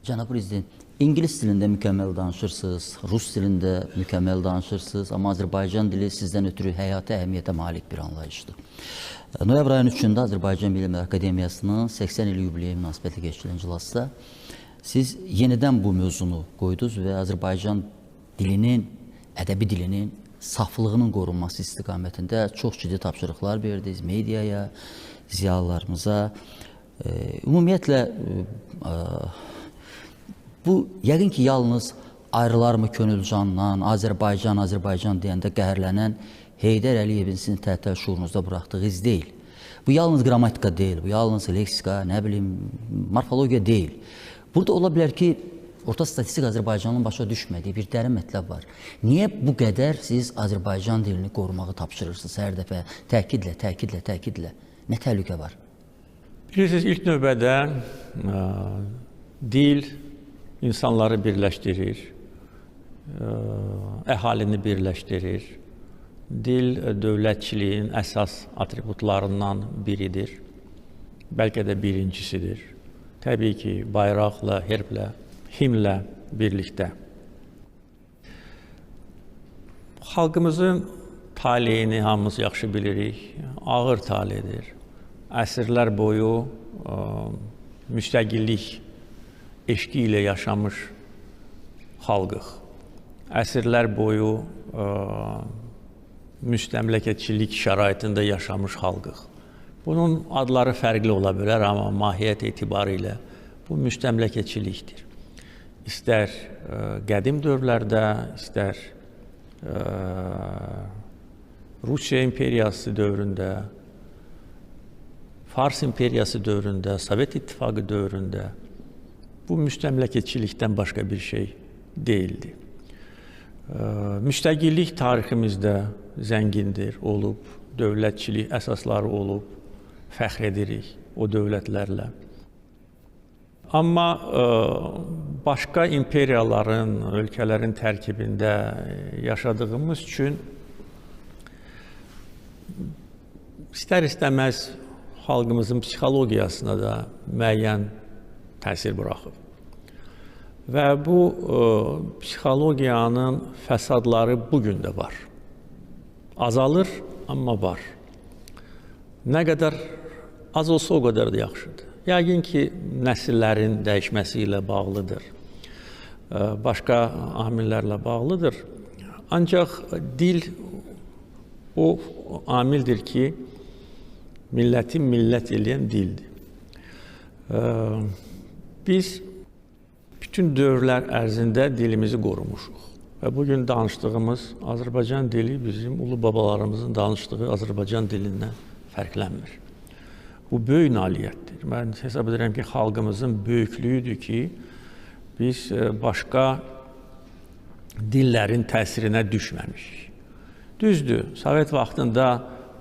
Cənab Prezident, İngilis dilində mükəmməl danışırsınız, Rus dilində mükəmməl danışırsınız, amma Azərbaycan dili sizdən ötürü həyati əhəmiyyətə malik bir anlayışdır. Noyabr ayının 3-də Azərbaycan Bilimlər Akademiyasının 80 il yubileyi münasibətilə keçirilən iclasda siz yenidən bu mövzunu qoydunuz və Azərbaycan dilinin, ədəbi dilinin saflığının qorunması istiqamətində çox ciddi tapşırıqlar verdiniz mediaya, ziyalılarımıza. Ümumiyyətlə, bu yəqin ki, yalnız ayrılarmı könülcandan, Azərbaycan deyəndə qəhərlənən Heydər Əliyevin sizin təhtil şuurunuzda buraxdığı iz deyil. Bu yalnız qrammatika deyil, bu yalnız leksika, nə bilim, morfologiya deyil. Burada ola bilər ki, orta statistik Azərbaycanın başa düşmədiyi bir dərin mətləb var. Niyə bu qədər siz Azərbaycan dilini qorumağı tapşırırsınız hər dəfə təkidlə? Nə təhlükə var? Bilirsiniz, ilk növbədə dil insanları birləşdirir, əhalini birləşdirir. Dil dövlətçiliyin əsas atributlarından biridir. Bəlkə də birincisidir. Təbii ki, bayraqla, herblə, himnlə birlikdə. Xalqımızın taleyini hamımız yaxşı bilirik, ağır taleydir. Əsrlər boyu müstəqillik eşqi ilə yaşamış xalqıq. Əsrlər boyu müstəmləkəçilik şəraitində yaşamış xalqıq. Bunun adları fərqli ola bilər, amma mahiyyət etibarı bu müstəmləkəçilikdir. İstər qədim dövrlərdə, istər Rusiya imperiyası dövründə, Fars imperiyası dövründə, Sovet İttifaqı dövründə bu müstəmləkəçilikdən başqa bir şey deyildi. Müstəqillik tariximizdə zəngindir, olub, dövlətçilik əsasları olub, fəxr edirik o dövlətlərlə. Amma başqa imperiyaların, ölkələrin tərkibində yaşadığımız üçün istər-istəməz xalqımızın psixologiyasına da müəyyən təsir buraxıb. Və bu psixologiyanın fəsadları bugün də var. Azalır, amma var. Nə qədər az olsa o qədər də yaxşıdır. Yəqin ki, nəsillərin dəyişməsi ilə bağlıdır. Başqa amillərlə bağlıdır. Ancaq dil o amildir ki, milləti millət eləyən dildir. Biz bütün dövrlər ərzində dilimizi qorumuşuq. Və bugün danışdığımız Azərbaycan dili bizim ulu babalarımızın danışdığı Azərbaycan dilindən fərqlənmir. Bu böyük nailiyyətdir. Mən hesab edirəm ki, xalqımızın böyüklüyüdür ki, biz başqa dillərin təsirinə düşməmişik. Düzdür, Sovet vaxtında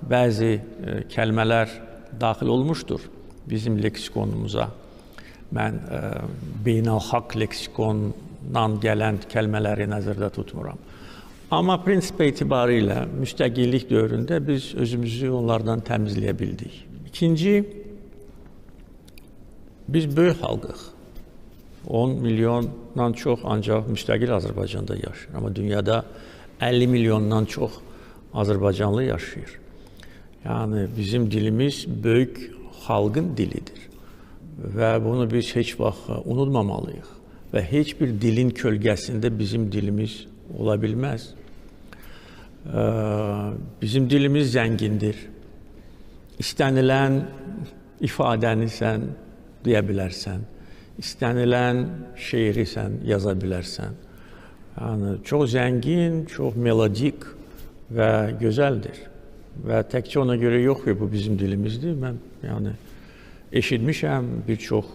bəzi kəlmələr daxil olmuşdur bizim leksikonumuza. Mən beynəlxalq leksikondan gələn kəlmələri nəzərdə tutmuram. Amma prinsip etibarı ilə müstəqillik dövründə biz özümüzü onlardan təmizləyə bildik. İkinci, biz böyük xalqıq. 10 milyondan çox ancaq müstəqil Azərbaycanda yaşayır. Amma dünyada 50 milyondan çox Azərbaycanlı yaşayır. Yəni, bizim dilimiz böyük xalqın dilidir. Və bunu biz heç vaxt unutmamalıyıq. Və heç bir dilin kölgəsində bizim dilimiz ola bilməz. Bizim dilimiz zəngindir. İstənilən ifadəni sən deyə bilərsən. İstənilən şeiri sən yaza bilərsən. Yəni, çox zəngin, çox melodik və gözəldir. Və təkcə ona görə yox ki, bu bizim dilimizdir. Mən eşitmişəm bir çox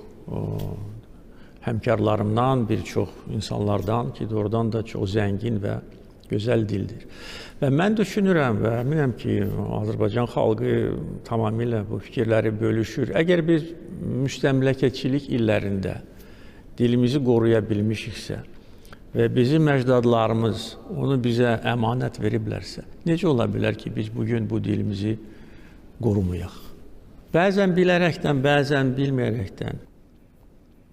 həmkarlarımdan, bir çox insanlardan ki, doğrudan da çox zəngin və gözəl dildir. Və mən düşünürəm və əminəm ki, Azərbaycan xalqı tamamilə bu fikirləri bölüşür. Əgər biz müstəmləkəçilik illərində dilimizi qoruya bilmişiksə və bizim əcdadlarımız onu bizə əmanət veriblərsə, necə ola bilər ki, biz bugün bu dilimizi qorumayaq? Bəzən bilərəkdən, bəzən bilməyərəkdən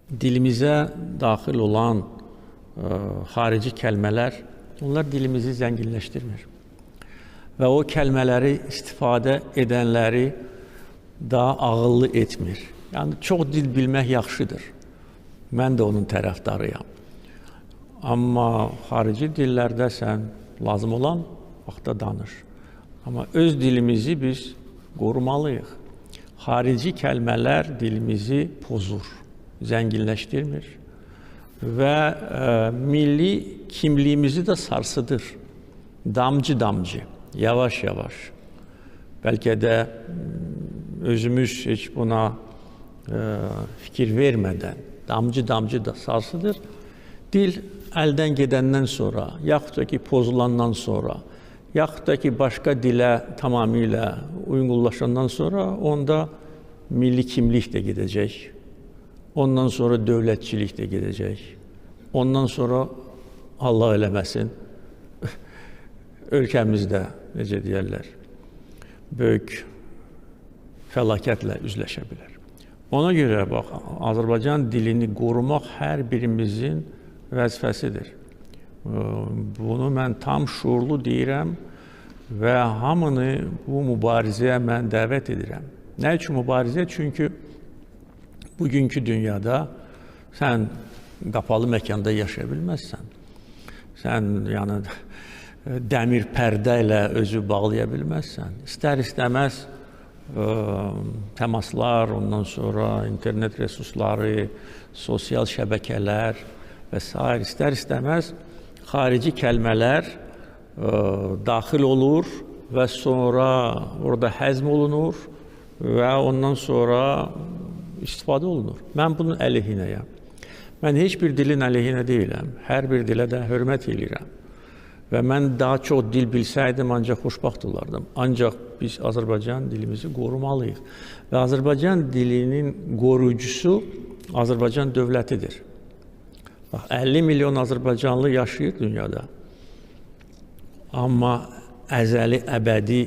dilimizə daxil olan xarici kəlmələr, onlar dilimizi zənginləşdirmir. Və o kəlmələri istifadə edənləri daha ağıllı etmir. Yəni, çox dil bilmək yaxşıdır. Mən də onun tərəfdarıyam. Amma xarici dillərdə sən lazım olan vaxtda danış. Amma öz dilimizi biz qorumalıyıq. Xarici kəlmələr dilimizi pozur, zənginləşdirmir və milli kimliyimizi də sarsıdır. Damcı-damcı, yavaş-yavaş. Bəlkə də özümüz heç buna fikir vermədən damcı-damcı da sarsıdır. Dil əldən gedəndən sonra, yaxud da ki, pozulandan sonra, yaxud da ki, başqa dilə tamamilə uyğunlaşandan sonra onda milli kimlik də gedəcək. Ondan sonra dövlətçilik də gedəcək. Ondan sonra Allah eləməsin, ölkəmizdə, necə deyərlər, böyük fəlakətlə üzləşə bilər. Ona görə, bax, Azərbaycan dilini qorumaq hər birimizin vəzifəsidir. Bunu mən tam şuurlu deyirəm və hamını bu mübarizəyə mən dəvət edirəm. Nə üçün mübarizə? Çünki bugünkü dünyada sən qapalı məkanda yaşaya bilməzsən. Sən yəni, dəmir pərdə ilə özü bağlaya bilməzsən. İstər-istəməz təmaslar, ondan sonra internet resursları, sosial şəbəkələr və s. istər-istəməz xarici kəlmələr daxil olur və sonra orada həzm olunur və ondan sonra istifadə olunur. Mən bunun əleyhinəyəm. Mən heç bir dilin əleyhinə deyiləm. Hər bir dilə də hörmət edirəm. Və mən daha çox dil bilsəydim, ancaq xoşbaxt olardım. Ancaq biz Azərbaycan dilimizi qorumalıyıq. Və Azərbaycan dilinin qoruyucusu Azərbaycan dövlətidir. 50 milyon Azərbaycanlı yaşayır dünyada. Amma əzəli, əbədi,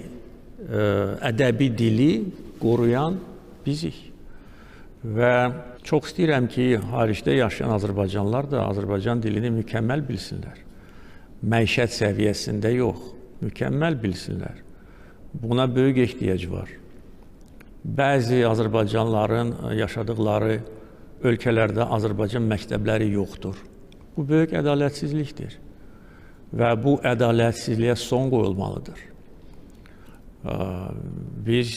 ədəbi dili qoruyan bizik. Və çox istəyirəm ki, xaricdə yaşayan Azərbaycanlılar da Azərbaycan dilini mükəmməl bilsinlər. Məişət səviyyəsində yox, mükəmməl bilsinlər. Buna böyük ehtiyac var. Bəzi Azərbaycanlıların yaşadıkları ölkələrdə Azərbaycan məktəbləri yoxdur. Bu böyük ədalətsizlikdir və bu ədalətsizliyə son qoyulmalıdır. Biz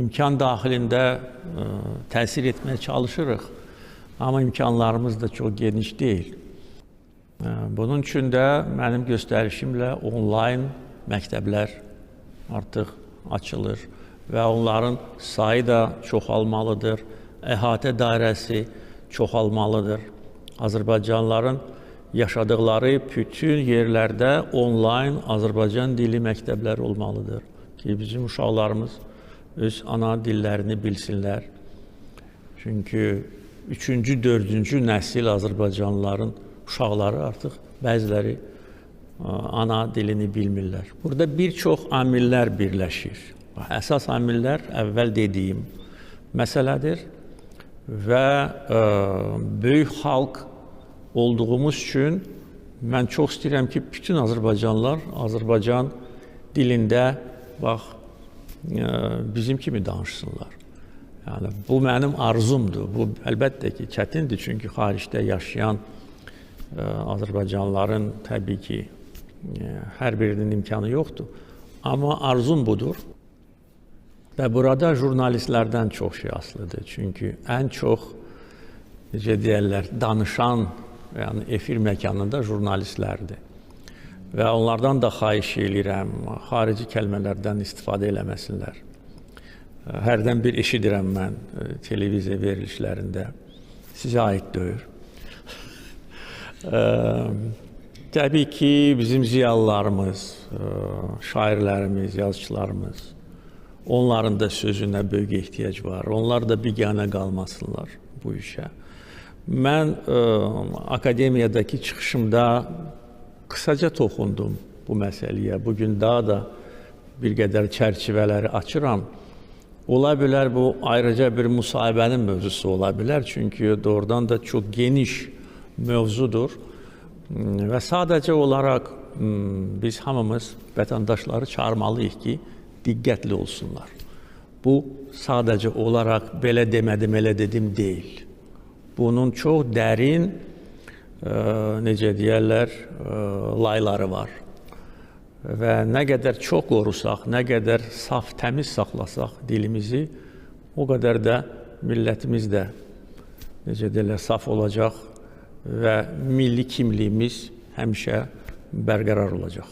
imkan daxilində təsir etməyə çalışırıq, amma imkanlarımız da çox geniş deyil. Bunun üçün də mənim göstərişimlə onlayn məktəblər artıq açılır və onların sayı da çoxalmalıdır, əhatə dairəsi çoxalmalıdır. Azərbaycanlıların yaşadıkları bütün yerlərdə onlayn Azərbaycan dili məktəbləri olmalıdır ki, bizim uşaqlarımız öz ana dillərini bilsinlər. Çünki 3-cü, 4-cü nəsil Azərbaycanlıların uşaqları artıq bəziləri ana dilini bilmirlər. Burada bir çox amillər birləşir. Əsas amillər əvvəl dediyim məsələdir və böyük xalq olduğumuz üçün mən çox istəyirəm ki, bütün Azərbaycanlılar Azərbaycan dilində bizim kimi danışsınlar. Yəni, bu mənim arzumdur. Bu əlbəttə ki, çətindir, çünki xaricdə yaşayan Azərbaycanlıların təbii ki, hər birinin imkanı yoxdur. Amma arzum budur. Və burada jurnalistlərdən çox şey asılıdır. Çünki ən çox, necə deyərlər, danışan, yəni efir məkanında jurnalistlərdir. Və onlardan da xahiş edirəm, xarici kəlmələrdən istifadə eləməsinlər. Hərdən bir eşidirəm mən televiziya verilişlərində, sizə aid deyil. Təbii ki, bizim ziyalılarımız, şairlərimiz, yazıçılarımız, onların da sözünə böyük ehtiyac var. Onlar da biganə qalmasınlar bu işə. Mən akademiyadakı çıxışımda qısaca toxundum bu məsələyə. Bugün daha da bir qədər çərçivələri açıram. Ola bilər bu ayrıca bir müsahibənin mövzusu ola bilər. Çünki doğrudan da çox geniş mövzudur. Və sadəcə olaraq biz hamımız vətəndaşları çağırmalıyıq ki, diqqətli olsunlar. Bu sadəcə olaraq belə demədim, elə dedim deyil. Bunun çox dərin, necə deyərlər, layları var. Və nə qədər çox qorusaq, nə qədər saf, təmiz saxlasaq dilimizi, o qədər də millətimiz də, necə deyərlər, saf olacaq və milli kimliyimiz həmişə bərqərar olacaq.